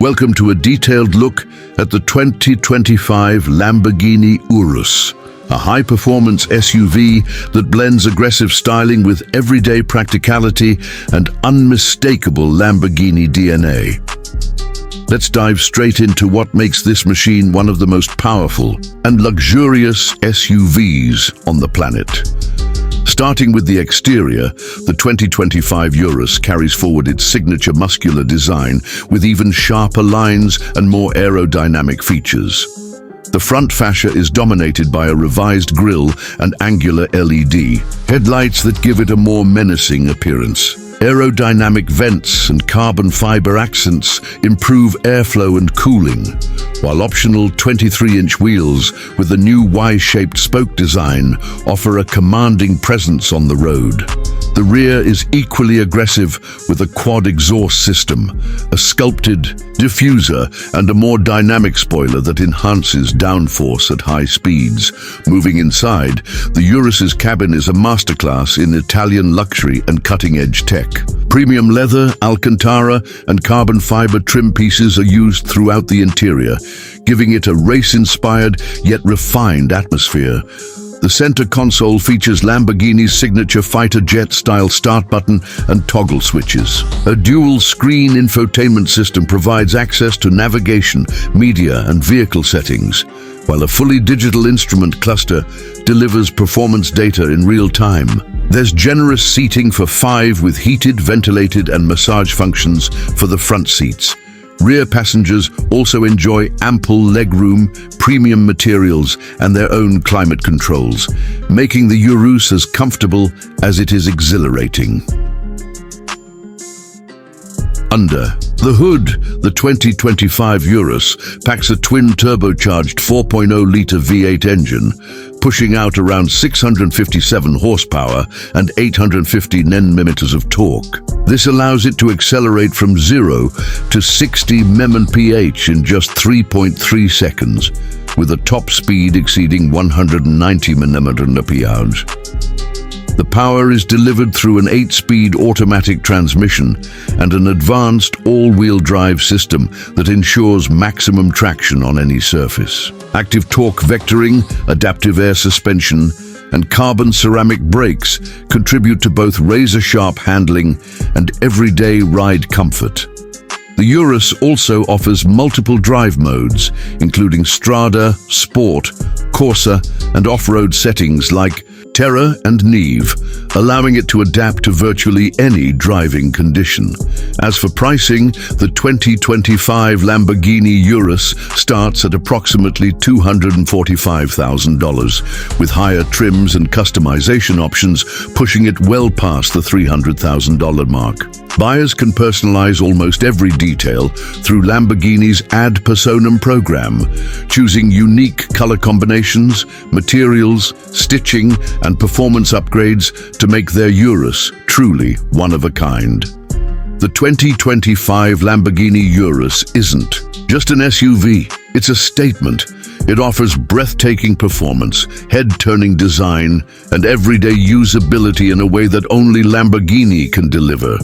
Welcome to a detailed look at the 2025 Lamborghini Urus, a high-performance SUV that blends aggressive styling with everyday practicality and unmistakable Lamborghini DNA. Let's dive straight into what makes this machine one of the most powerful and luxurious SUVs on the planet. Starting with the exterior, the 2025 Urus carries forward its signature muscular design with even sharper lines and more aerodynamic features. The front fascia is dominated by a revised grille and angular LED headlights that give it a more menacing appearance. Aerodynamic vents and carbon fiber accents improve airflow and cooling, while optional 23-inch wheels with the new Y-shaped spoke design offer a commanding presence on the road. The rear is equally aggressive with a quad exhaust system, a sculpted diffuser, and a more dynamic spoiler that enhances downforce at high speeds. Moving inside, the Urus's cabin is a masterclass in Italian luxury and cutting-edge tech. Premium leather, Alcantara, and carbon fiber trim pieces are used throughout the interior, giving it a race-inspired yet refined atmosphere. The center console features Lamborghini's signature fighter jet-style start button and toggle switches. A dual-screen infotainment system provides access to navigation, media, and vehicle settings, while a fully digital instrument cluster delivers performance data in real time. There's generous seating for 5 with heated, ventilated, and massage functions for the front seats. Rear passengers also enjoy ample legroom, premium materials, and their own climate controls, making the Urus as comfortable as it is exhilarating. Under the hood, the 2025 Urus packs a twin-turbocharged 4.0-liter V8 engine, pushing out around 657 horsepower and 850 Nm of torque. This allows it to accelerate from 0 to 60 mph in just 3.3 seconds, with a top speed exceeding 190 mph. The power is delivered through an 8-speed automatic transmission and an advanced all-wheel drive system that ensures maximum traction on any surface. Active torque vectoring, adaptive air suspension, and carbon ceramic brakes contribute to both razor-sharp handling and everyday ride comfort. The Urus also offers multiple drive modes, including Strada, Sport, Corsa, and off-road settings like Terra and Neve, allowing it to adapt to virtually any driving condition. As for pricing, the 2025 Lamborghini Urus starts at approximately $245,000, with higher trims and customization options pushing it well past the $300,000 mark. Buyers can personalize almost every detail through Lamborghini's Ad Personam program, choosing unique color combinations, materials, stitching, and performance upgrades to make their Urus truly one of a kind. The 2025 Lamborghini Urus isn't just an SUV, it's a statement. It offers breathtaking performance, head-turning design, and everyday usability in a way that only Lamborghini can deliver.